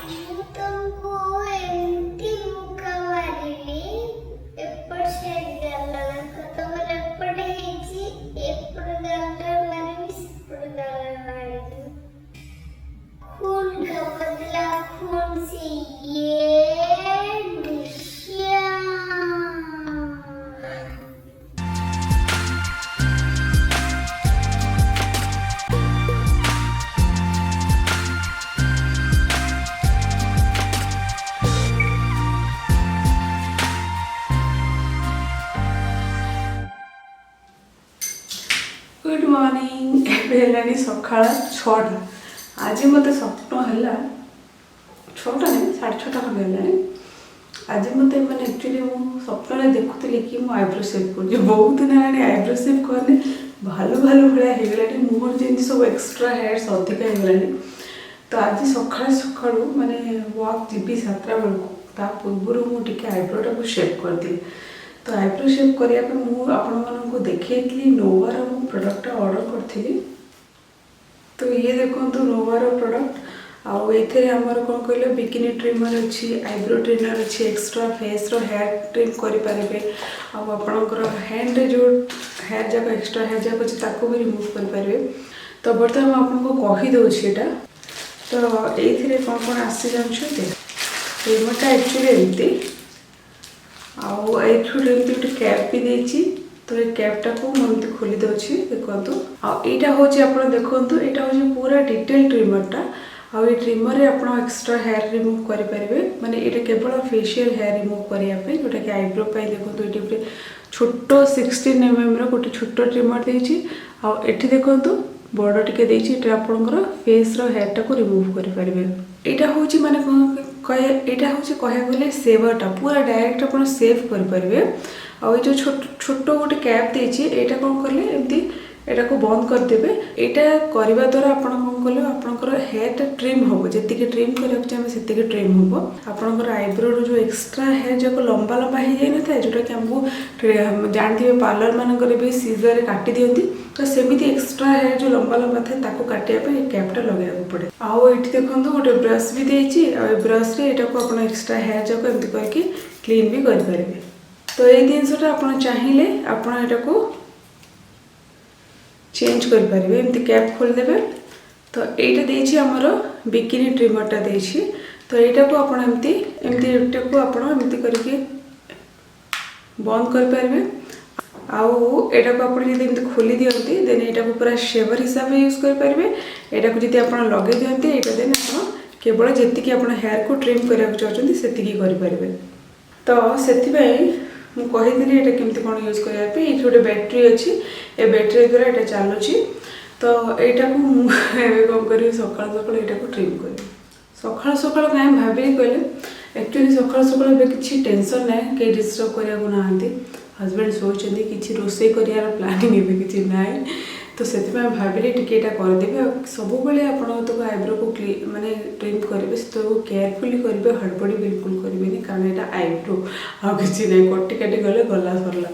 ମୁଁ ତମକୁ ଏମିତି ମୁକା ମାରିଲି ଏପଟ ସାଇଡ୍ ଗାଲ ତମର ଏପଟେ ହେଇଛି ଏପଟ ଗାଲ ମାରିବି ସେପଟ ଗାଲ ମାରିବି खून का बदला खून से ये निशान। गुड मॉर्निंग एबे सकाळ 6टा आज मत स्वप्न है 6टा नहीं 6:30 खंडे है आज मत मैंने एक्चुअली मु स्वप्न देखुली कि मु आईब्रो सेव कर बहुत दिन है आईब्रो सेव करने भालू भालू भाया हो गला मुहर जमी सब एक्सट्रा हेयर्स अधिक हो गला तो आज सका सका मैंने वॉक जी 7टा बेलू पूर्व मुझे आईब्रोटा को शेव कर दी तो आईब्रो शेव करने मुझे देखी नोवार मो प्रोडक्टा ऑर्डर करी तो ये देखो नोवार प्रोडक्ट आउ एमर कौन कहले बिकिनी ट्रिमर अच्छी आईब्रो ट्रिमर अच्छी एक्सट्रा फेस रो हेयर ट्रिम करें आपणकर हैंड जो हेयर जाक एक्सट्रा हेयर जाक अच्छे भी रिमूव करें तो बर्तमान आपको कहीदे तो ये कौन कौन आसी जानते ट्रिमरटा एक्चुअली एमती आमती गोटे कैप भी देती तो ये कैपटा को मुझे खोली दूसरी देखो आईटा हूँ आप देखो यहाँ हूँ पूरा डिटेल ट्रिमरटा आउ ये ट्रिमर रे आप एक्सट्रा हेयर रिमूव करेंगे माने ये केवल फेशियल हेयर रिमूव करने जोटा कि आईब्रो देखो ये गोटे छोट 16 mm गोटे छोट ट्रिमर देती आठी देखो बड़ टिके देती आपंकर फेस रो हेयर टाक रिमूव करेंगे यहाँ हूँ माने यहाँ हूँ कह गले सेवरटा पूरा डायरेक्ट आप सेव करेंगे आउ जो छोट गोटे कैप देती यहाँ कौन कले एमती यहाँ को बंद करदेवे यहाँ करने द्वारा आप कौन कले आपंकर हेयरटा ट्रिम हम जी ट्रिम करने चाहिए से ट्रिम हम आपंकर आईब्रो जो एक्सट्रा हेयर जाक लंबा लंबा हो जाए ना जोटा कि आमको जानते पार्लर मानक भी सीजर काटी दिखती तो सेमती एक्सट्रा हेयर जो लंबा लंबा थाए काटापी कैपटा लगे पड़े आउ ये देखो गोटे ब्रश भी देती ब्रश यहाँ को आप एक्सट्रा हेयर जाक एमती करके क्लीन भी करेंगे तो ये जिनसटा आप चाहिए आपटा को चेंज करेंगे एमती कैप खोलदेवे तो यहाँ देती आमर बिकिनी ट्रिमरटा देती तो यहाँ को आप एमती को आप करके बंद करेंगे आउ यहाँ को आप खोली दिखती देन यहाँ को पूरा शेवर हिसाब से यूज करेंगे यहाँ को जब आप लगे दिखती यहाँ देन आप केवल जी आप हेयर को ट्रिम करने चाहते से करेंगे तो से मुझे यहाँ केमती कौन यूज करने ये गोटे बैटेरी अच्छी ए बैटेरी द्वारा यहाँ चलुची तो यहाँ को कौन करी सका सका यहाँ को ट्रिम कर सका सका कहीं भाविली कहले एक्चुअली सका सका किसी टेंशन ना कहीं डिस्टर्ब करने को नहांती हजबैंड सोचते किसी रोषे कर प्लानिंग एवं किसी ना तो से भाविली टिके करदेवे सब बेले आप आईब्रो को माने ट्रिम करेंगे से केयरफुली करेंगे हड़बड़ी बिल्कुल करेंगे कारण यहाँ आईब्रो आ कि ना कटी काटी गले गला सरला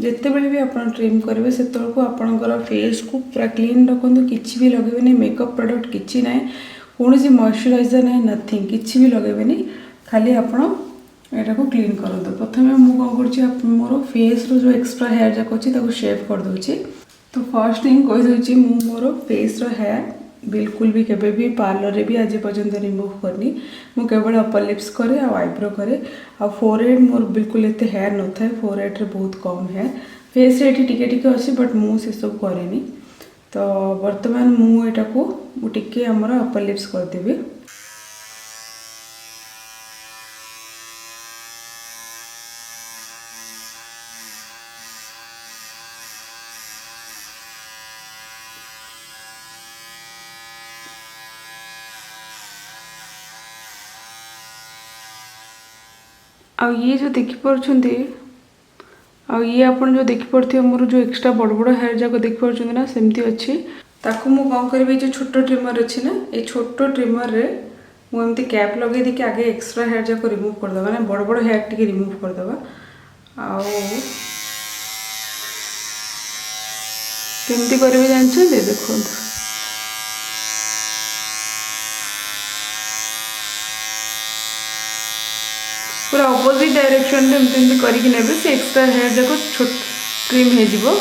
जिते बड़े भी आप ट्रिम करेंगे से आपंकर फेस को पूरा क्लीन रखु किसी भी लगेबे मेकअप प्रोडक्ट किसी ना कौन सी मॉइस्चराइजर ना नथिंग किसी भी लगेबे खाली आप यहाँ को क्लीन करूँ प्रथम मुझे कौन कर मोर फेस रो जो एक्सट्रा हेयर जाक अच्छी शेव कर दूची तो फर्स्ट थिंग कहीदे मोर फेस रो हेयर बिल्कुल भी केबे भी पार्लर रे भी आज पर्यंत रिमूव करनी मु केवल अपर लिप्स करे आ आईब्रो करे आ फोरहेड मोर बिल्कुल एते हेयर न था फोरहेड रे बहुत कम हेयर फेस रे टिके टिके अच्छी बट मु से सब करेनी तो वर्तमान मु एटा को टिके हमर अपर लिप्स कर देबे आ ये जो देखिपे आ ये आप जो देखिपे मोर जो एक्सट्रा बड़ बड़ हेयर जाक देखिपे ना सेमती अच्छी ताकू मु कौन करी जो छोट ट्रिमर अच्छी ना ये छोट ट्रिमर रे मुझे कैप लगे देखिए आगे एक्सट्रा हेयर जाक रिमूव करदे ना बड़ बड़ हेयर टी रिमूव करदे केमती करेंगे जानते देखो पूरा अपोजिट डायरेक्शन एमती करके नेबे से एक्स्ट्रा हेयर जाक छोट ट्रिम हो।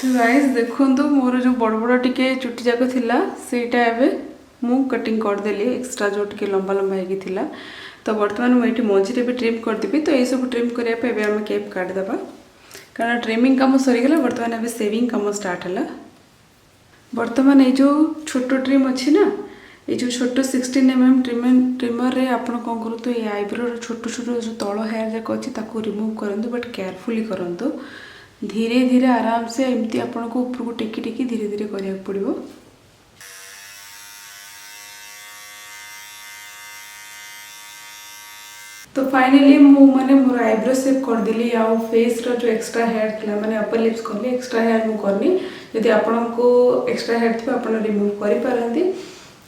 तो गाइस देखंतु मोर जो बड़ बड़ टिके चुटी जाक थिला सेटा एबे मु कटिंग कर देली एक्स्ट्रा जो टिके लंबा लंबा हेगी थिला। तो बर्तमान मुझे मझे भी ट्रिम करदेवी। तो ये सब ट्रिम करने आम केप काटिदेबा कारण ट्रिमिंग कम सरीगला। बर्तमान अभी सेविंग कम स्टार्ट है। बर्तमान ये जो छोट ट्रिम अच्छी ना ये जो छोट 16 mm ट्रिमर रे आप कौन करूँ तो ये आईब्रो छोट छोट जो तल हेयर जाक अच्छी रिमूव करूँ बट केयरफुली करूँ। धीरे धीरे आराम से एमती आपन को ऊपर को टेकी टेकी धीरे धीरे करिया पड़िबो। तो फाइनली मु माने मोर आईब्रो शेप कर देली आ फेस रो जो एक्स्ट्रा हेयर थिला माने अपर लिप्स करली एक्स्ट्रा हेयर मु करनी। यदि आपन को एक्स्ट्रा हेयर थी आपन रिमूव करि पारंती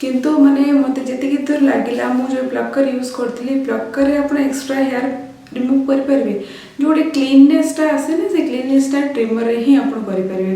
किंतु माने मते जति दूर लागिला मु जो प्लकर यूज करथली प्लकर रे आपन एक्स्ट्रा हेयर रिमूव कर पारबे। जो गोटे क्लीननेसटा आसे ना से क्लीननेसटा ट्रिमर रे ही आपन करि पारबे।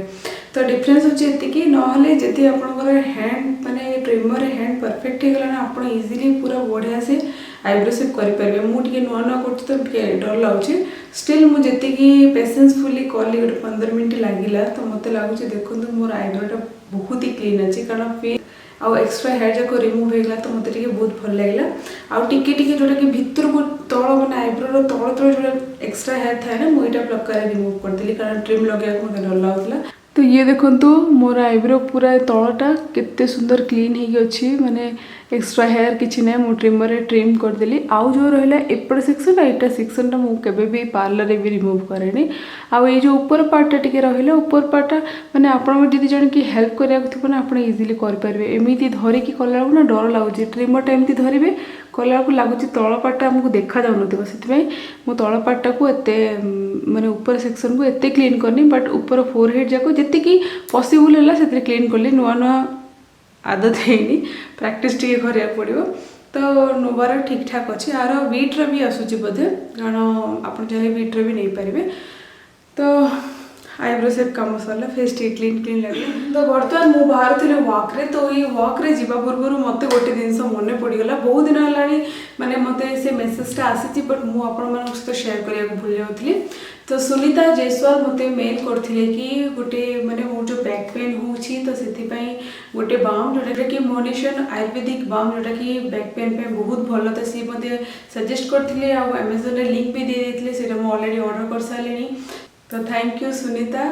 तो डिफरेंस होची एति कि नहले जति आपनकर हैंड माने ट्रिमर रे हैंड परफेक्ट हे गला ना आपन इजीली पूरा बढ़िया से आईब्रो शेप करि पारबे। मु टिके नुआ नुआ करछि तो टिके डर लाଗୁଛି स्टिल मु जति कि पेशेंसफुली कली गोटे 15 मिनिट लागिला। तो मते लागुଛି देखंतु मोर आईब्रोटा बहुत ही क्लीन अछि कारण आउ एक्स्ट्रा हेयर जाक रिमूव होगा। तो मत बहुत भल लगे आउ टिके टिके जोटा कि भितर को तल मैंने आईब्रो तल तल जो एक्स्ट्रा हेयर थाए ना मुझे प्लकर रिमूव करदेली कारण ट्रिम लगे मत डर लगुला। तो ये देखंतु मोर आईब्रो पूरा तलटा केते सुंदर क्लीन हो अच्छी माने एक्स्ट्रा हेयर किसी ना मु ट्रिमर रे ट्रिम करदेली। आउ जो रहा एपट सेक्शन एटा सेक्शन मुझे भी पार्लर रे भी रिमूव करेनी। आउ ये जो ऊपर पार्टा टिके रहा ऊपर पार्टा माने आपन जदि जण की हेल्प करिया थो ना आप इजिली कर पारे। एमती धरिकी कला ना डर लगुच ट्रिमरटा एमती धरवे कला लगुच तल पार्टा आमको देखा जाऊन से मु तल पार्टा को एते माने ऊपर सेक्शन को एते क्लीन करनी बट ऊपर फोरहेड जाक जी पॉसिबल है से क्लीन कली। नुआ नुआ आदत है प्रैक्टिस टे करा पड़ो। तो नोबार ठीक ठाक अच्छे यार वीट्र भी आसूँ बोधे कारण आप वीट्र भी नहीं पारे। तो आईब्रो शेप कम सरला फेस टी क्लीन क्लीन लगे। तो बर्तमान मु बाहर थी वॉक रे। तो ये वॉक रे जीवा पूर्व मत गोटे जिनस मन पड़गला बहुत दिन है माने मते से मेसेजटा आसी बट मु आपण सहित शेयर करने भूल जाऊँगी। तो सुनीता जयसवाल मते मेल करथिले कि गोटे माने मो जो बैक पेन होची तो सेति पई गोटे बाम जोटा कि मोनेशन आयुर्वेदिक बाम जोटा कि बैक पेन पे बहुत भल। तो सी मते सजेस्ट करथिले आ अमेजन रे लिंक भी दे देथिले सेटा मो ऑलरेडी ऑर्डर कर सालेनी। तो थैंक यू सुनीता।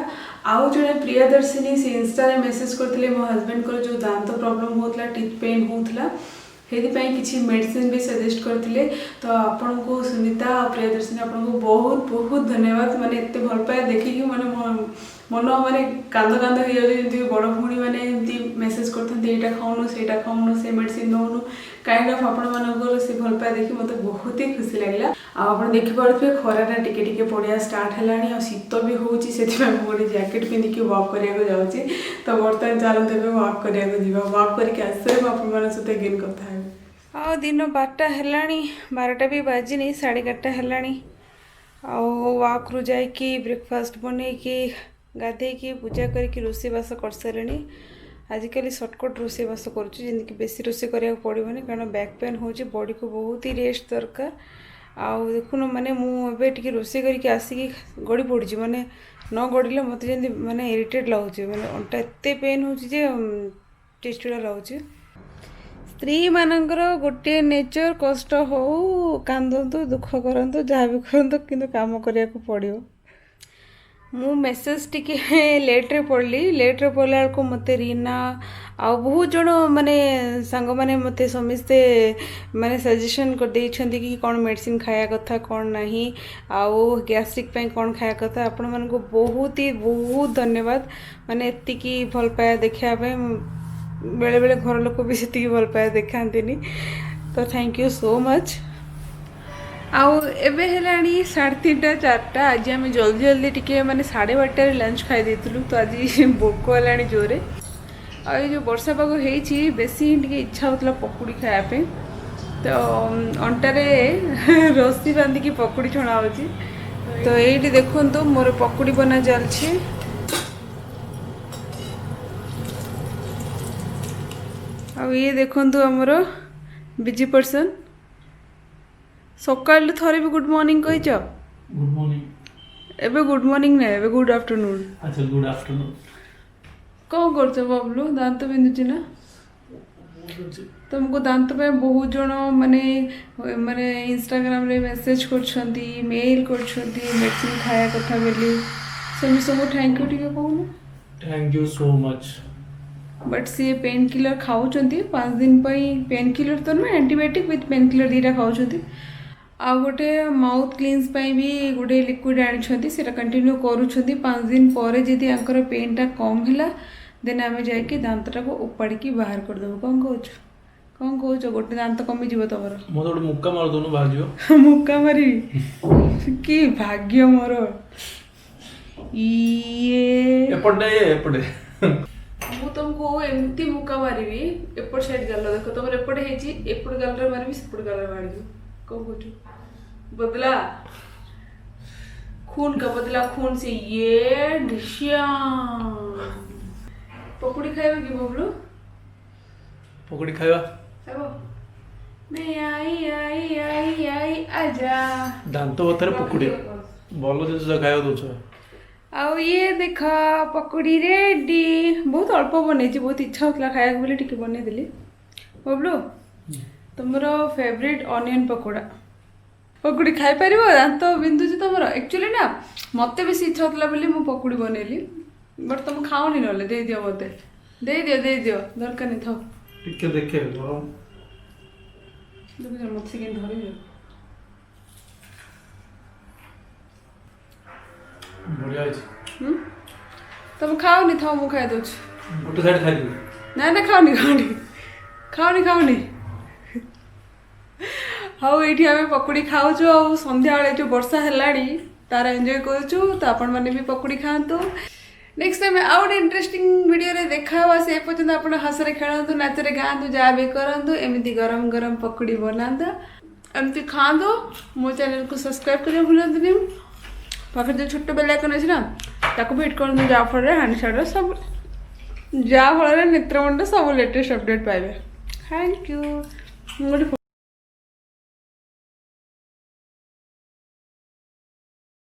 आउ जो प्रियदर्शिनी से इंस्टा रे मेसेज करथिले मो हस्बैंड को जो दांत प्रॉब्लम होतला टीथ पेन होतला हेदिपाई किसी मेडिसिन भी सजेस्ट करथिले। तो आपन को सुनीता और प्रियदर्शिनी आपन को बहुत बहुत धन्यवाद। माने एते भल पाए देखिकी माने मन माने कांद कांद हो जाए बड़ भूणी मैंने मेसेज करते यहाँ खाऊनु सेटा खाऊनु से मेडिसिन नौनु काइंड ऑफ आपण मानकर से भल पाए देखी मत बहुत ही खुशी लगला। आप देखिपे खराटा टिके टिके पड़िया स्टार्ट है और शीत भी होची से गोटे जैकेट पिंधिकी वॉक करने जाऊँगी। तो बर्तमान चलते वॉक करने जा वॉक करके आसे आपण सहित गेन कथा आ दिन 12टा है 12टा भी बाजिनी 11:30 है। वॉक रू जाकि ब्रेकफास्ट बनईकि गाधेकी पूजा करके रोषेबास कर सारे। आजिकल सर्टकट रोषेबास करुँच बेसी रोषे करा पड़ोनी कारण बैक पेन हो बॉडी को बहुत ही रेस्ट दरकार। आउ देखुन माने मुझे रोषे करके आसिक गड़ी पड़ी माने न गड़े मत जमी माने इरिटेट लगुच माने अंटा एत पेन हो चिड़चिड़ा लगुच। स्त्री मानकर गोटे नेचर कष्ट हो कांदतु दुख करतु जहाँ भी करतु किंतु काम करने को पड़ो। मु मेसेज टिके लेट्रे पढ़ली लेट्रे पढ़ला को मते रीना आ बहुत जन माने सांग माने मते समस्ते माने सजेशन कर देइछंती कि कौन मेडिसिन खाया कथा कौन नहीं आउ गैस्ट्रिक पे कौन खाया कथा। आपण मन को बहुत ही बहुत धन्यवाद। माने एतिकी भल पाया देखा बेले बेले घर लोक भी से भल पाया देखांतिनी। तो थैंक यू सो मच। आउ एबे हेलानी 3:30 4टा आज आम जल्दी जल्दी टिके माने 12:30 लंच खाई देथिलु। तो आज भोक हेलानी जोरे आ जो वर्षा पाग होइछि बेसी टिके इच्छा होतला पकुड़ी खाया पे। तो अंटारे रस्सी बांधिकी पकुड़ी छणा होछि। तो एइटी देखंतु मोर पकुड़ी बना चलछि। आ ये देखंतु हमरो बिजी पर्सन ସକାଳୁ ଥରେ ବି ଗୁଡ୍ ମର୍ଣ୍ଣିଂ କହିଛ? गुड मॉर्निंग ଏବେ ଗୁଡ୍ ମର୍ଣ୍ଣିଂ ନାହିଁ, ଏବେ ଗୁଡ୍ ଆଫ୍ଟରନୁନ୍। अच्छा गुड आफ्टरनून କ'ଣ କରୁଛ ବବଲୁ? ଦାନ୍ତ ବିନ୍ଧୁଛି ନା? तुमको दांत पे बहुत जन माने माने इंस्टाग्राम रे मेसेज करछंती मेल करछंती मेडिसिन खाया कथा बोली सेमी सब थैंक यू टिके कहून। Thank you so much but सी पेन किलर खाऊचंती 5 दिन पई पेन किलर तो ना एंटीबायोटिक विथ पेन किलर दीटा खाऊचंती आ गोटे माउथ क्लीन्स पई भी गोटे लिक्विड आनिछंती सेटा कंटिन्यू करूछंती 5 दिन परे जदी आंकर पेन टा कम हिला देन आमे जाय कि दांतटा को उपाड़ी की बाहर कर देबो। कोन कहूच गोटे दांत कमी जीव तमर मो तो मुक्का मार दोनो भाजियो मुक्का मारी कि भाग्य मोर ये एपटे मु तुमको एमती मुक्का मारिबी एपट साइड गाल देखो तमर एपट हेची एपट गाल रे मारिबी सेपट गाल रे मारिबी। कोन कहूच बदला खून का बदला खून से ये ढिशिया पकौड़ी खाइबा कि बबलू? पकौड़ी खाइबा हेबो मैं आई आजा दांत बथरे पकौड़ी भलो जिनिस खाइबा दोछ आउ ये देख पकौड़ी रेडी बहुत अल्प बनेछि बहुत इच्छा होतला खाया बोले टिके बने देली। बबलू तुमर फेवरेट ऑनियन पकोड़ा पकौड़ी खाई पारिबो? दांत बिंदुछि तमर एक्चुअली ना मते बेसी इच्छा होतला बोली मु पकौड़ी बनेली बट तुम खाओनी नले दे दियो मते दे दियो दरकार नहीं थाओ टिके देखे गरम देखो मत से केन धरि दियो बढ़िया है तुम खाओनी थाओ मु खाई दोछ गोटे साइड खाइ ना खाओनी हाँ ये आम पकौड़ी खाऊचु आ संध्या बेले जो वर्षा है तार एंजॉय करूँ तो आपण मैंने भी पकौड़ी खातु। नेक्स्ट टाइम आउ गोटे इंटरेस्टिंग वीडियो रे देखा से पर्यटन आप हसरे खेलतु नाचरे गाँतु जहाँ भी करूँ एमती गरम गरम पकौड़ी बनातु एमती खातु। मो चैनल को सब्सक्राइब करने भूलतुनि पाखे जो छोट बेल आइकन अच्छी ना ताको भी हिट कर जहाँफल हैंडसाइड सब जहाँफल नेत्रमंड सब लेटेस्ट अपडेट पाइबे। Thank you.